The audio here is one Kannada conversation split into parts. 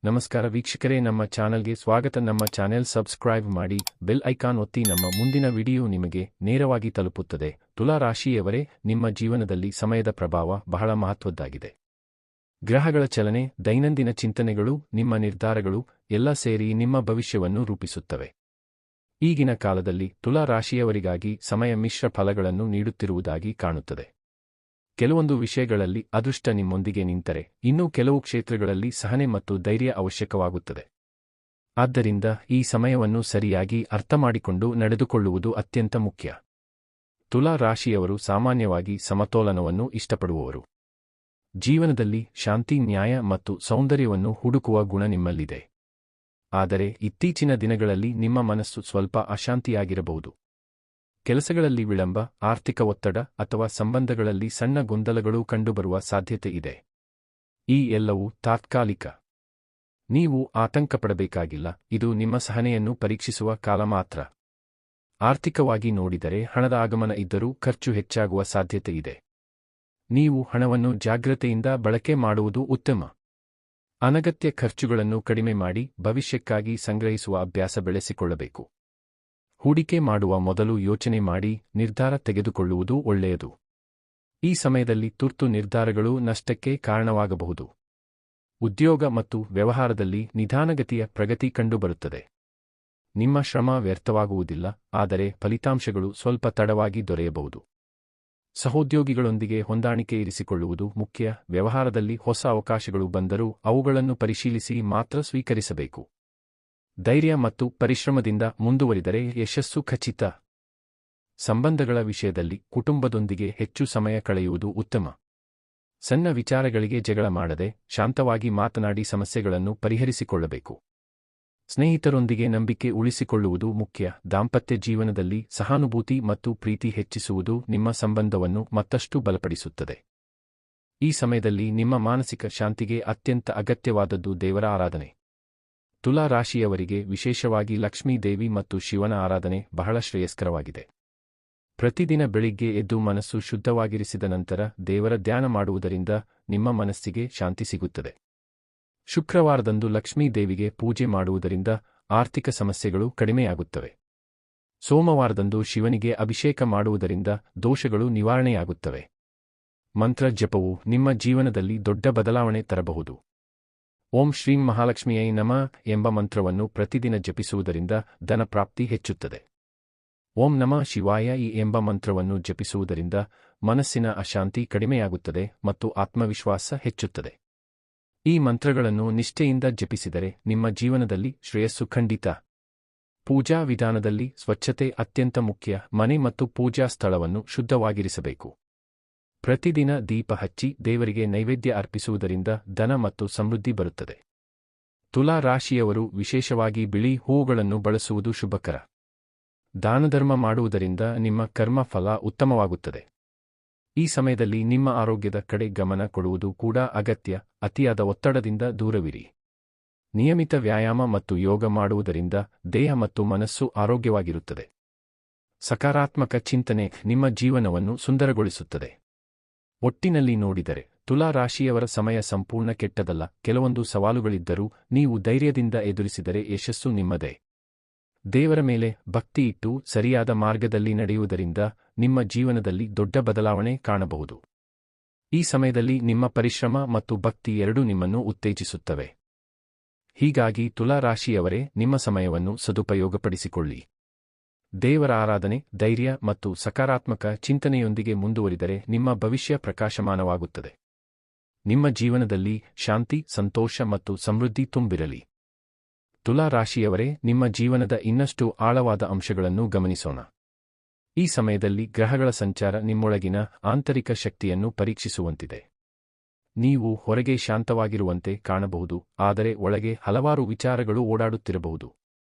ನಮಸ್ಕಾರ ವೀಕ್ಷಕರೇ, ನಮ್ಮ ಚಾನಲ್ಗೆ ಸ್ವಾಗತ. ನಮ್ಮ ಚಾನೆಲ್ ಸಬ್ಸ್ಕ್ರೈಬ್ ಮಾಡಿ, ಬೆಲ್ ಐಕಾನ್ ಒತ್ತಿ. ನಮ್ಮ ಮುಂದಿನ ವಿಡಿಯೋ ನಿಮಗೆ ನೇರವಾಗಿ ತಲುಪುತ್ತದೆ. ತುಲಾ ರಾಶಿಯವರೇ, ನಿಮ್ಮ ಜೀವನದಲ್ಲಿ ಸಮಯದ ಪ್ರಭಾವ ಬಹಳ ಮಹತ್ವದ್ದಾಗಿದೆ. ಗ್ರಹಗಳ ಚಲನೆ, ದೈನಂದಿನ ಚಿಂತನೆಗಳು, ನಿಮ್ಮ ನಿರ್ಧಾರಗಳು ಎಲ್ಲ ಸೇರಿ ನಿಮ್ಮ ಭವಿಷ್ಯವನ್ನು ರೂಪಿಸುತ್ತವೆ. ಈಗಿನ ಕಾಲದಲ್ಲಿ ತುಲಾ ರಾಶಿಯವರಿಗಾಗಿ ಸಮಯ ಮಿಶ್ರ ಫಲಗಳನ್ನು ನೀಡುತ್ತಿರುವುದಾಗಿ ಕಾಣುತ್ತದೆ. ಕೆಲವೊಂದು ವಿಷಯಗಳಲ್ಲಿ ಅದೃಷ್ಟ ನಿಮ್ಮೊಂದಿಗೆ ನಿಂತರೆ, ಇನ್ನೂ ಕೆಲವು ಕ್ಷೇತ್ರಗಳಲ್ಲಿ ಸಹನೆ ಮತ್ತು ಧೈರ್ಯ ಅವಶ್ಯಕವಾಗುತ್ತದೆ. ಆದ್ದರಿಂದ ಈ ಸಮಯವನ್ನು ಸರಿಯಾಗಿ ಅರ್ಥಮಾಡಿಕೊಂಡು ನಡೆದುಕೊಳ್ಳುವುದು ಅತ್ಯಂತ ಮುಖ್ಯ. ತುಲಾ ರಾಶಿಯವರು ಸಾಮಾನ್ಯವಾಗಿ ಸಮತೋಲನವನ್ನು ಇಷ್ಟಪಡುವವರು. ಜೀವನದಲ್ಲಿ ಶಾಂತಿ, ನ್ಯಾಯ ಮತ್ತು ಸೌಂದರ್ಯವನ್ನು ಹುಡುಕುವ ಗುಣ ನಿಮ್ಮಲ್ಲಿದೆ. ಆದರೆ ಇತ್ತೀಚಿನ ದಿನಗಳಲ್ಲಿ ನಿಮ್ಮ ಮನಸ್ಸು ಸ್ವಲ್ಪ ಅಶಾಂತಿಯಾಗಿರಬಹುದು. ಕೆಲಸಗಳಲ್ಲಿ ವಿಳಂಬ, ಆರ್ಥಿಕ ಒತ್ತಡ ಅಥವಾ ಸಂಬಂಧಗಳಲ್ಲಿ ಸಣ್ಣ ಗೊಂದಲಗಳು ಕಂಡುಬರುವ ಸಾಧ್ಯತೆ ಇದೆ. ಈ ಎಲ್ಲವೂ ತಾತ್ಕಾಲಿಕ. ನೀವು ಆತಂಕಪಡಬೇಕಾಗಿಲ್ಲ, ಇದು ನಿಮ್ಮ ಸಹನೆಯನ್ನು ಪರೀಕ್ಷಿಸುವ ಕಾಲ ಮಾತ್ರ. ಆರ್ಥಿಕವಾಗಿ ನೋಡಿದರೆ ಹಣದ ಆಗಮನ ಇದ್ದರೂ ಖರ್ಚು ಹೆಚ್ಚಾಗುವ ಸಾಧ್ಯತೆ ಇದೆ. ನೀವು ಹಣವನ್ನು ಜಾಗ್ರತೆಯಿಂದ ಬಳಕೆ ಮಾಡುವುದು ಉತ್ತಮ. ಅನಗತ್ಯ ಖರ್ಚುಗಳನ್ನು ಕಡಿಮೆ ಮಾಡಿ ಭವಿಷ್ಯಕ್ಕಾಗಿ ಸಂಗ್ರಹಿಸುವ ಅಭ್ಯಾಸ ಬೆಳೆಸಿಕೊಳ್ಳಬೇಕು. ಹೂಡಿಕೆ ಮಾಡುವ ಮೊದಲು ಯೋಚನೆ ಮಾಡಿ ನಿರ್ಧಾರ ತೆಗೆದುಕೊಳ್ಳುವುದು ಒಳ್ಳೆಯದು. ಈ ಸಮಯದಲ್ಲಿ ತುರ್ತು ನಿರ್ಧಾರಗಳು ನಷ್ಟಕ್ಕೆ ಕಾರಣವಾಗಬಹುದು. ಉದ್ಯೋಗ ಮತ್ತು ವ್ಯವಹಾರದಲ್ಲಿ ನಿಧಾನಗತಿಯ ಪ್ರಗತಿ ಕಂಡುಬರುತ್ತದೆ. ನಿಮ್ಮ ಶ್ರಮ ವ್ಯರ್ಥವಾಗುವುದಿಲ್ಲ, ಆದರೆ ಫಲಿತಾಂಶಗಳು ಸ್ವಲ್ಪ ತಡವಾಗಿ ದೊರೆಯಬಹುದು. ಸಹೋದ್ಯೋಗಿಗಳೊಂದಿಗೆ ಹೊಂದಾಣಿಕೆ ಇರಿಸಿಕೊಳ್ಳುವುದು ಮುಖ್ಯ. ವ್ಯವಹಾರದಲ್ಲಿ ಹೊಸ ಅವಕಾಶಗಳು ಬಂದರೂ ಅವುಗಳನ್ನು ಪರಿಶೀಲಿಸಿ ಮಾತ್ರ ಸ್ವೀಕರಿಸಬೇಕು. ಧೈರ್ಯ ಮತ್ತು ಪರಿಶ್ರಮದಿಂದ ಮುಂದುವರಿದರೆ ಯಶಸ್ಸು ಖಚಿತ. ಸಂಬಂಧಗಳ ವಿಷಯದಲ್ಲಿ ಕುಟುಂಬದೊಂದಿಗೆ ಹೆಚ್ಚು ಸಮಯ ಕಳೆಯುವುದು ಉತ್ತಮ. ಸಣ್ಣ ವಿಚಾರಗಳಿಗೆ ಜಗಳ ಮಾಡದೆ ಶಾಂತವಾಗಿ ಮಾತನಾಡಿ ಸಮಸ್ಯೆಗಳನ್ನು ಪರಿಹರಿಸಿಕೊಳ್ಳಬೇಕು. ಸ್ನೇಹಿತರೊಂದಿಗೆ ನಂಬಿಕೆ ಉಳಿಸಿಕೊಳ್ಳುವುದು ಮುಖ್ಯ. ದಾಂಪತ್ಯ ಜೀವನದಲ್ಲಿ ಸಹಾನುಭೂತಿ ಮತ್ತು ಪ್ರೀತಿ ಹೆಚ್ಚಿಸುವುದು ನಿಮ್ಮ ಸಂಬಂಧವನ್ನು ಮತ್ತಷ್ಟು ಬಲಪಡಿಸುತ್ತದೆ. ಈ ಸಮಯದಲ್ಲಿ ನಿಮ್ಮ ಮಾನಸಿಕ ಶಾಂತಿಗೆ ಅತ್ಯಂತ ಅಗತ್ಯವಾದದ್ದು ದೇವರ ಆರಾಧನೆ. ತುಲಾ ರಾಶಿಯವರಿಗೆ ವಿಶೇಷವಾಗಿ ಲಕ್ಷ್ಮೀ ದೇವಿ ಮತ್ತು ಶಿವನ ಆರಾಧನೆ ಬಹಳ ಶ್ರೇಯಸ್ಕರವಾಗಿದೆ. ಪ್ರತಿದಿನ ಬೆಳಿಗ್ಗೆ ಎದ್ದು ಮನಸ್ಸು ಶುದ್ಧವಾಗಿರಿಸಿದ ನಂತರ ದೇವರ ಧ್ಯಾನ ಮಾಡುವುದರಿಂದ ನಿಮ್ಮ ಮನಸ್ಸಿಗೆ ಶಾಂತಿ ಸಿಗುತ್ತದೆ. ಶುಕ್ರವಾರದಂದು ಲಕ್ಷ್ಮೀ ದೇವಿಗೆ ಪೂಜೆ ಮಾಡುವುದರಿಂದ ಆರ್ಥಿಕ ಸಮಸ್ಯೆಗಳು ಕಡಿಮೆಯಾಗುತ್ತವೆ. ಸೋಮವಾರದಂದು ಶಿವನಿಗೆ ಅಭಿಷೇಕ ಮಾಡುವುದರಿಂದ ದೋಷಗಳು ನಿವಾರಣೆಯಾಗುತ್ತವೆ. ಮಂತ್ರ ಜಪವು ನಿಮ್ಮ ಜೀವನದಲ್ಲಿ ದೊಡ್ಡ ಬದಲಾವಣೆ ತರಬಹುದು. ಓಂ ಶ್ರೀಂ ಮಹಾಲಕ್ಷ್ಮಿಯೈ ನಮಃ ಎಂಬ ಮಂತ್ರವನ್ನು ಪ್ರತಿದಿನ ಜಪಿಸುವುದರಿಂದ ಧನಪ್ರಾಪ್ತಿ ಹೆಚ್ಚುತ್ತದೆ. ಓಂ ನಮಃ ಶಿವಾಯ ಎಂಬ ಮಂತ್ರವನ್ನು ಜಪಿಸುವುದರಿಂದ ಮನಸ್ಸಿನ ಅಶಾಂತಿ ಕಡಿಮೆಯಾಗುತ್ತದೆ ಮತ್ತು ಆತ್ಮವಿಶ್ವಾಸ ಹೆಚ್ಚುತ್ತದೆ. ಈ ಮಂತ್ರಗಳನ್ನು ನಿಷ್ಠೆಯಿಂದ ಜಪಿಸಿದರೆ ನಿಮ್ಮ ಜೀವನದಲ್ಲಿ ಶ್ರೇಯಸ್ಸು ಖಂಡಿತ. ಪೂಜಾ ವಿಧಾನದಲ್ಲಿ ಸ್ವಚ್ಛತೆ ಅತ್ಯಂತ ಮುಖ್ಯ. ಮನೆ ಮತ್ತು ಪೂಜಾ ಸ್ಥಳವನ್ನು ಶುದ್ಧವಾಗಿರಿಸಬೇಕು. ಪ್ರತಿದಿನ ದೀಪ ಹಚ್ಚಿ ದೇವರಿಗೆ ನೈವೇದ್ಯ ಅರ್ಪಿಸುವುದರಿಂದ ಧನ ಮತ್ತು ಸಮೃದ್ಧಿ ಬರುತ್ತದೆ. ತುಲಾ ರಾಶಿಯವರು ವಿಶೇಷವಾಗಿ ಬಿಳಿ ಹೂವುಗಳನ್ನು ಬಳಸುವುದು ಶುಭಕರ. ದಾನಧರ್ಮ ಮಾಡುವುದರಿಂದ ನಿಮ್ಮ ಕರ್ಮ ಫಲ ಉತ್ತಮವಾಗುತ್ತದೆ. ಈ ಸಮಯದಲ್ಲಿ ನಿಮ್ಮ ಆರೋಗ್ಯದ ಕಡೆ ಗಮನ ಕೊಡುವುದು ಕೂಡ ಅಗತ್ಯ. ಅತಿಯಾದ ಒತ್ತಡದಿಂದ ದೂರವಿರಿ. ನಿಯಮಿತ ವ್ಯಾಯಾಮ ಮತ್ತು ಯೋಗ ಮಾಡುವುದರಿಂದ ದೇಹ ಮತ್ತು ಮನಸ್ಸು ಆರೋಗ್ಯವಾಗಿರುತ್ತದೆ. ಸಕಾರಾತ್ಮಕ ಚಿಂತನೆ ನಿಮ್ಮ ಜೀವನವನ್ನು ಸುಂದರಗೊಳಿಸುತ್ತದೆ. ಒಟ್ಟಿನಲ್ಲಿ ನೋಡಿದರೆ ತುಲಾ ರಾಶಿಯವರ ಸಮಯ ಸಂಪೂರ್ಣ ಕೆಟ್ಟದಲ್ಲ. ಕೆಲವೊಂದು ಸವಾಲುಗಳಿದ್ದರೂ ನೀವು ಧೈರ್ಯದಿಂದ ಎದುರಿಸಿದರೆ ಯಶಸ್ಸು ನಿಮ್ಮದೇ. ದೇವರ ಮೇಲೆ ಭಕ್ತಿ ಇಟ್ಟು ಸರಿಯಾದ ಮಾರ್ಗದಲ್ಲಿ ನಡೆಯುವುದರಿಂದ ನಿಮ್ಮ ಜೀವನದಲ್ಲಿ ದೊಡ್ಡ ಬದಲಾವಣೆ ಕಾಣಬಹುದು. ಈ ಸಮಯದಲ್ಲಿ ನಿಮ್ಮ ಪರಿಶ್ರಮ ಮತ್ತು ಭಕ್ತಿ ಎರಡೂ ನಿಮ್ಮನ್ನು ಉತ್ತೇಜಿಸುತ್ತವೆ. ಹೀಗಾಗಿ ತುಲಾ ರಾಶಿಯವರೇ, ನಿಮ್ಮ ಸಮಯವನ್ನು ಸದುಪಯೋಗಪಡಿಸಿಕೊಳ್ಳಿ. ದೇವರ ಆರಾಧನೆ, ಧೈರ್ಯ ಮತ್ತು ಸಕಾರಾತ್ಮಕ ಚಿಂತನೆಯೊಂದಿಗೆ ಮುಂದುವರಿದರೆ ನಿಮ್ಮ ಭವಿಷ್ಯ ಪ್ರಕಾಶಮಾನವಾಗುತ್ತದೆ. ನಿಮ್ಮ ಜೀವನದಲ್ಲಿ ಶಾಂತಿ, ಸಂತೋಷ ಮತ್ತು ಸಮೃದ್ಧಿ ತುಂಬಿರಲಿ. ತುಲಾ ರಾಶಿಯವರೇ, ನಿಮ್ಮ ಜೀವನದ ಇನ್ನಷ್ಟು ಆಳವಾದ ಅಂಶಗಳನ್ನು ಗಮನಿಸೋಣ. ಈ ಸಮಯದಲ್ಲಿ ಗ್ರಹಗಳ ಸಂಚಾರ ನಿಮ್ಮೊಳಗಿನ ಆಂತರಿಕ ಶಕ್ತಿಯನ್ನು ಪರೀಕ್ಷಿಸುವಂತಿದೆ. ನೀವು ಹೊರಗೆ ಶಾಂತವಾಗಿರುವಂತೆ ಕಾಣಬಹುದು, ಆದರೆ ಒಳಗೆ ಹಲವಾರು ವಿಚಾರಗಳು ಓಡಾಡುತ್ತಿರಬಹುದು.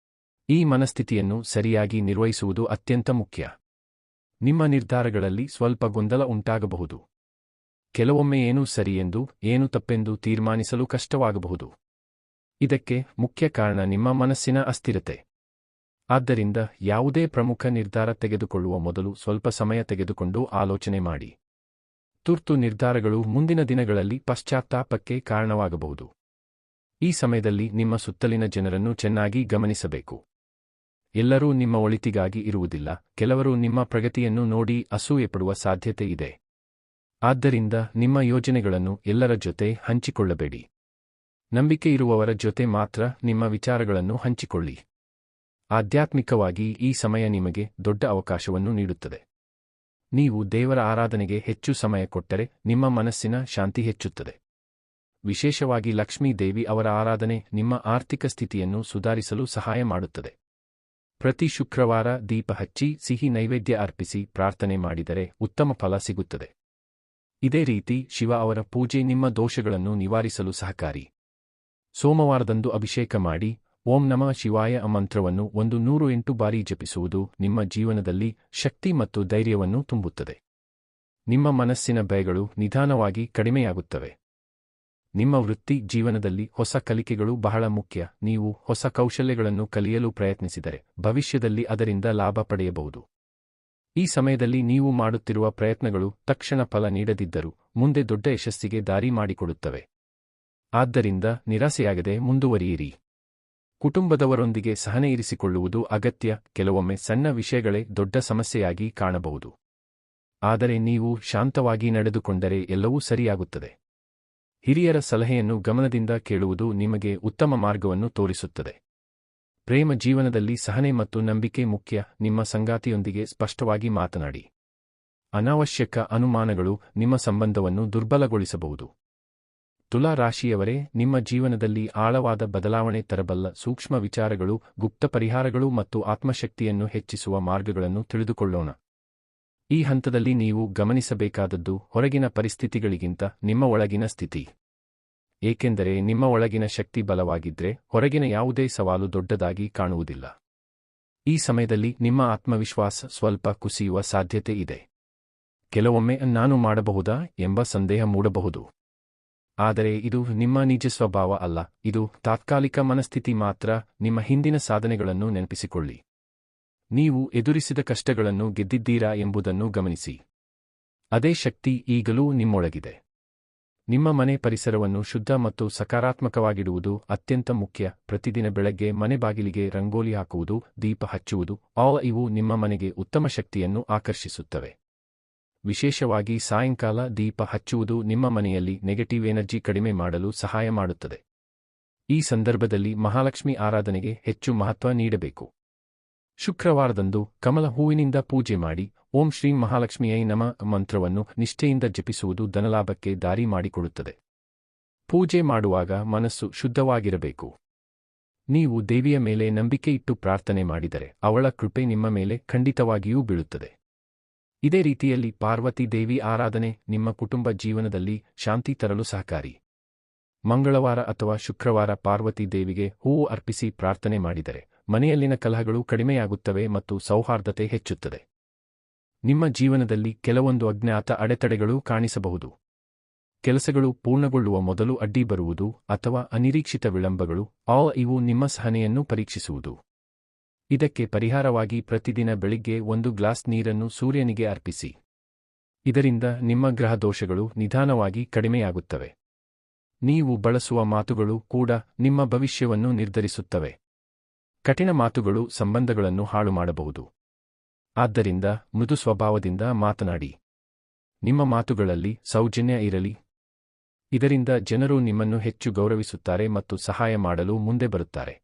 ಈ ಮನಸ್ಥಿತಿಯನ್ನು ಸರಿಯಾಗಿ ನಿರ್ವಹಿಸುವುದು ಅತ್ಯಂತ ಮುಖ್ಯ. ನಿಮ್ಮ ನಿರ್ಧಾರಗಳಲ್ಲಿ ಸ್ವಲ್ಪ ಗೊಂದಲ ಉಂಟಾಗಬಹುದು. ಕೆಲವೊಮ್ಮೆ ಏನು ಸರಿಯೆಂದು ಏನು ತಪ್ಪೆಂದು ತೀರ್ಮಾನಿಸಲು ಕಷ್ಟವಾಗಬಹುದು. ಇದಕ್ಕೆ ಮುಖ್ಯ ಕಾರಣ ನಿಮ್ಮ ಮನಸ್ಸಿನ ಅಸ್ಥಿರತೆ. ಆದ್ದರಿಂದ ಯಾವುದೇ ಪ್ರಮುಖ ನಿರ್ಧಾರ ತೆಗೆದುಕೊಳ್ಳುವ ಮೊದಲು ಸ್ವಲ್ಪ ಸಮಯ ತೆಗೆದುಕೊಂಡು ಆಲೋಚನೆ ಮಾಡಿ. ತುರ್ತು ನಿರ್ಧಾರಗಳು ಮುಂದಿನ ದಿನಗಳಲ್ಲಿ ಪಶ್ಚಾತ್ತಾಪಕ್ಕೆ ಕಾರಣವಾಗಬಹುದು. ಈ ಸಮಯದಲ್ಲಿ ನಿಮ್ಮ ಸುತ್ತಲಿನ ಜನರನ್ನು ಚೆನ್ನಾಗಿ ಗಮನಿಸಬೇಕು. ಎಲ್ಲರೂ ನಿಮ್ಮ ಒಳಿತಿಗಾಗಿ ಇರುವುದಿಲ್ಲ, ಕೆಲವರು ನಿಮ್ಮ ಪ್ರಗತಿಯನ್ನು ನೋಡಿ ಅಸೂಯೆಪಡುವ ಸಾಧ್ಯತೆ ಇದೆ. ಆದ್ದರಿಂದ ನಿಮ್ಮ ಯೋಜನೆಗಳನ್ನು ಎಲ್ಲರ ಜೊತೆ ಹಂಚಿಕೊಳ್ಳಬೇಡಿ. ನಂಬಿಕೆ ಇರುವವರ ಜೊತೆ ಮಾತ್ರ ನಿಮ್ಮ ವಿಚಾರಗಳನ್ನು ಹಂಚಿಕೊಳ್ಳಿ. ಆಧ್ಯಾತ್ಮಿಕವಾಗಿ ಈ ಸಮಯ ನಿಮಗೆ ದೊಡ್ಡ ಅವಕಾಶವನ್ನು ನೀಡುತ್ತದೆ. ನೀವು ದೇವರ ಆರಾಧನೆಗೆ ಹೆಚ್ಚು ಸಮಯ ಕೊಟ್ಟರೆ ನಿಮ್ಮ ಮನಸ್ಸಿನ ಶಾಂತಿ ಹೆಚ್ಚುತ್ತದೆ. ವಿಶೇಷವಾಗಿ ಲಕ್ಷ್ಮೀ ದೇವಿ ಅವರ ಆರಾಧನೆ ನಿಮ್ಮ ಆರ್ಥಿಕ ಸ್ಥಿತಿಯನ್ನು ಸುಧಾರಿಸಲು ಸಹಾಯ ಮಾಡುತ್ತದೆ. ಪ್ರತಿ ಶುಕ್ರವಾರ ದೀಪ ಹಚ್ಚಿ ಸಿಹಿ ನೈವೇದ್ಯ ಅರ್ಪಿಸಿ ಪ್ರಾರ್ಥನೆ ಮಾಡಿದರೆ ಉತ್ತಮ ಫಲ ಸಿಗುತ್ತದೆ. ಇದೇ ರೀತಿ ಶಿವ ಅವರ ಪೂಜೆ ನಿಮ್ಮ ದೋಷಗಳನ್ನು ನಿವಾರಿಸಲು ಸಹಕಾರಿ. ಸೋಮವಾರದಂದು ಅಭಿಷೇಕ ಮಾಡಿ ಓಂ ನಮಃ ಶಿವಾಯ ಮಂತ್ರವನ್ನು 108 ಬಾರಿ ಜಪಿಸುವುದು ನಿಮ್ಮ ಜೀವನದಲ್ಲಿ ಶಕ್ತಿ ಮತ್ತು ಧೈರ್ಯವನ್ನು ತುಂಬುತ್ತದೆ. ನಿಮ್ಮ ಮನಸ್ಸಿನ ಭಯಗಳು ನಿಧಾನವಾಗಿ ಕಡಿಮೆಯಾಗುತ್ತವೆ. ನಿಮ್ಮ ವೃತ್ತಿ ಜೀವನದಲ್ಲಿ ಹೊಸ ಕಲಿಕೆಗಳು ಬಹಳ ಮುಖ್ಯ. ನೀವು ಹೊಸ ಕೌಶಲ್ಯಗಳನ್ನು ಕಲಿಯಲು ಪ್ರಯತ್ನಿಸಿದರೆ ಭವಿಷ್ಯದಲ್ಲಿ ಅದರಿಂದ ಲಾಭ ಪಡೆಯಬಹುದು. ಈ ಸಮಯದಲ್ಲಿ ನೀವು ಮಾಡುತ್ತಿರುವ ಪ್ರಯತ್ನಗಳು ತಕ್ಷಣ ಫಲ ನೀಡದಿದ್ದರೂ ಮುಂದೆ ದೊಡ್ಡ ಯಶಸ್ಸಿಗೆ ದಾರಿ ಮಾಡಿಕೊಡುತ್ತವೆ. ಆದ್ದರಿಂದ ನಿರಾಸೆಯಾಗದೆ ಮುಂದುವರಿಯಿರಿ. ಕುಟುಂಬದವರೊಂದಿಗೆ ಸಹನೆ ಇರಿಸಿಕೊಳ್ಳುವುದು ಅಗತ್ಯ. ಕೆಲವೊಮ್ಮೆ ಸಣ್ಣ ವಿಷಯಗಳೇ ದೊಡ್ಡ ಸಮಸ್ಯೆಯಾಗಿ ಕಾಣಬಹುದು. ಆದರೆ ನೀವು ಶಾಂತವಾಗಿ ನಡೆದುಕೊಂಡರೆ ಎಲ್ಲವೂ ಸರಿಯಾಗುತ್ತದೆ. ಹಿರಿಯರ ಸಲಹೆಯನ್ನು ಗಮನದಿಂದ ಕೇಳುವುದು ನಿಮಗೆ ಉತ್ತಮ ಮಾರ್ಗವನ್ನು ತೋರಿಸುತ್ತದೆ. ಪ್ರೇಮ ಜೀವನದಲ್ಲಿ ಸಹನೆ ಮತ್ತು ನಂಬಿಕೆ ಮುಖ್ಯ. ನಿಮ್ಮ ಸಂಗಾತಿಯೊಂದಿಗೆ ಸ್ಪಷ್ಟವಾಗಿ ಮಾತನಾಡಿ. ಅನಾವಶ್ಯಕ ಅನುಮಾನಗಳು ನಿಮ್ಮ ಸಂಬಂಧವನ್ನು ದುರ್ಬಲಗೊಳಿಸಬಹುದು. ತುಲಾ ರಾಶಿಯವರೇ, ನಿಮ್ಮ ಜೀವನದಲ್ಲಿ ಆಳವಾದ ಬದಲಾವಣೆ ತರಬಲ್ಲ ಸೂಕ್ಷ್ಮ ವಿಚಾರಗಳು, ಗುಪ್ತ ಪರಿಹಾರಗಳು ಮತ್ತು ಆತ್ಮಶಕ್ತಿಯನ್ನು ಹೆಚ್ಚಿಸುವ ಮಾರ್ಗಗಳನ್ನು ತಿಳಿದುಕೊಳ್ಳೋಣ. ಈ ಹಂತದಲ್ಲಿ ನೀವು ಗಮನಿಸಬೇಕಾದದ್ದು ಹೊರಗಿನ ಪರಿಸ್ಥಿತಿಗಳಿಗಿಂತ ನಿಮ್ಮ ಒಳಗಿನ ಸ್ಥಿತಿ. ಏಕೆಂದರೆ ನಿಮ್ಮ ಒಳಗಿನ ಶಕ್ತಿ ಬಲವಾಗಿದ್ದರೆ ಹೊರಗಿನ ಯಾವುದೇ ಸವಾಲು ದೊಡ್ಡದಾಗಿ ಕಾಣುವುದಿಲ್ಲ. ಈ ಸಮಯದಲ್ಲಿ ನಿಮ್ಮ ಆತ್ಮವಿಶ್ವಾಸ ಸ್ವಲ್ಪ ಕುಸಿಯುವ ಸಾಧ್ಯತೆ ಇದೆ. ಕೆಲವೊಮ್ಮೆ ನಾನು ಮಾಡಬಹುದಾ ಎಂಬ ಸಂದೇಹ ಮೂಡಬಹುದು. ಆದರೆ ಇದು ನಿಮ್ಮ ನಿಜ ಸ್ವಭಾವ ಅಲ್ಲ, ಇದು ತಾತ್ಕಾಲಿಕ ಮನಸ್ಥಿತಿ ಮಾತ್ರ. ನಿಮ್ಮ ಹಿಂದಿನ ಸಾಧನೆಗಳನ್ನು ನೆನಪಿಸಿಕೊಳ್ಳಿ. ನೀವು ಎದುರಿಸಿದ ಕಷ್ಟಗಳನ್ನು ಗೆದ್ದಿದ್ದೀರಾ ಎಂಬುದನ್ನು ಗಮನಿಸಿ. ಅದೇ ಶಕ್ತಿ ಈಗಲೂ ನಿಮ್ಮೊಳಗಿದೆ. ನಿಮ್ಮ ಮನೆ ಪರಿಸರವನ್ನು ಶುದ್ಧ ಮತ್ತು ಸಕಾರಾತ್ಮಕವಾಗಿಡುವುದು ಅತ್ಯಂತ ಮುಖ್ಯ. ಪ್ರತಿದಿನ ಬೆಳಗ್ಗೆ ಮನೆ ಬಾಗಿಲಿಗೆ ರಂಗೋಲಿ ಹಾಕುವುದು, ದೀಪ ಹಚ್ಚುವುದು, ಇವು ನಿಮ್ಮ ಮನೆಗೆ ಉತ್ತಮ ಶಕ್ತಿಯನ್ನು ಆಕರ್ಷಿಸುತ್ತವೆ. ವಿಶೇಷವಾಗಿ ಸಾಯಂಕಾಲ ದೀಪ ಹಚ್ಚುವುದು ನಿಮ್ಮ ಮನೆಯಲ್ಲಿ ನೆಗೆಟಿವ್ ಎನರ್ಜಿ ಕಡಿಮೆ ಮಾಡಲು ಸಹಾಯ ಮಾಡುತ್ತದೆ. ಈ ಸಂದರ್ಭದಲ್ಲಿ ಮಹಾಲಕ್ಷ್ಮಿ ಆರಾಧನೆಗೆ ಹೆಚ್ಚು ಮಹತ್ವ ನೀಡಬೇಕು. ಶುಕ್ರವಾರದಂದು ಕಮಲ ಹೂವಿನಿಂದ ಪೂಜೆ ಮಾಡಿ ಓಂ ಶ್ರೀ ಮಹಾಲಕ್ಷ್ಮಿಯೈ ನಮಃ ಮಂತ್ರವನ್ನು ನಿಷ್ಠೆಯಿಂದ ಜಪಿಸುವುದು ಧನಲಾಭಕ್ಕೆ ದಾರಿ ಮಾಡಿಕೊಡುತ್ತದೆ. ಪೂಜೆ ಮಾಡುವಾಗ ಮನಸ್ಸು ಶುದ್ಧವಾಗಿರಬೇಕು. ನೀವು ದೇವಿಯ ಮೇಲೆ ನಂಬಿಕೆ ಇಟ್ಟು ಪ್ರಾರ್ಥನೆ ಮಾಡಿದರೆ ಅವಳ ಕೃಪೆ ನಿಮ್ಮ ಮೇಲೆ ಖಂಡಿತವಾಗಿಯೂ ಬೀಳುತ್ತದೆ. ಇದೇ ರೀತಿಯಲ್ಲಿ ಪಾರ್ವತಿ ದೇವಿ ಆರಾಧನೆ ನಿಮ್ಮ ಕುಟುಂಬ ಜೀವನದಲ್ಲಿ ಶಾಂತಿ ತರಲು ಸಹಕಾರಿ. ಮಂಗಳವಾರ ಅಥವಾ ಶುಕ್ರವಾರ ಪಾರ್ವತಿ ದೇವಿಗೆ ಹೂವು ಅರ್ಪಿಸಿ ಪ್ರಾರ್ಥನೆ ಮಾಡಿದರೆ ಮನೆಯಲ್ಲಿನ ಕಲಹಗಳು ಕಡಿಮೆಯಾಗುತ್ತವೆ ಮತ್ತು ಸೌಹಾರ್ದತೆ ಹೆಚ್ಚುತ್ತದೆ. ನಿಮ್ಮ ಜೀವನದಲ್ಲಿ ಕೆಲವೊಂದು ಅಜ್ಞಾತ ಅಡೆತಡೆಗಳು ಕಾಣಿಸಬಹುದು. ಕೆಲಸಗಳು ಪೂರ್ಣಗೊಳ್ಳುವ ಮೊದಲು ಅಡ್ಡಿ ಬರುವುದು ಅಥವಾ ಅನಿರೀಕ್ಷಿತ ವಿಳಂಬಗಳು, ಇವು ನಿಮ್ಮ ಸಹನೆಯನ್ನು ಪರೀಕ್ಷಿಸುವುದು. ಇದಕ್ಕೆ ಪರಿಹಾರವಾಗಿ ಪ್ರತಿದಿನ ಬೆಳಿಗ್ಗೆ 1 ಗ್ಲಾಸ್ ನೀರನ್ನು ಸೂರ್ಯನಿಗೆ ಅರ್ಪಿಸಿ. ಇದರಿಂದ ನಿಮ್ಮ ಗ್ರಹ ದೋಷಗಳು ನಿಧಾನವಾಗಿ ಕಡಿಮೆಯಾಗುತ್ತವೆ. ನೀವು ಬಳಸುವ ಮಾತುಗಳು ಕೂಡ ನಿಮ್ಮ ಭವಿಷ್ಯವನ್ನು ನಿರ್ಧರಿಸುತ್ತವೆ. ಕಠಿಣ ಮಾತುಗಳು ಸಂಬಂಧಗಳನ್ನು ಹಾಳು ಮಾಡಬಹುದು. ಆದ್ದರಿಂದ ಮೃದು ಸ್ವಭಾವದಿಂದ ಮಾತನಾಡಿ. ನಿಮ್ಮ ಮಾತುಗಳಲ್ಲಿ ಸೌಜನ್ಯ ಇರಲಿ. ಇದರಿಂದ ಜನರು ನಿಮ್ಮನ್ನು ಹೆಚ್ಚು ಗೌರವಿಸುತ್ತಾರೆ ಮತ್ತು ಸಹಾಯ ಮಾಡಲು ಮುಂದೆ ಬರುತ್ತಾರೆ.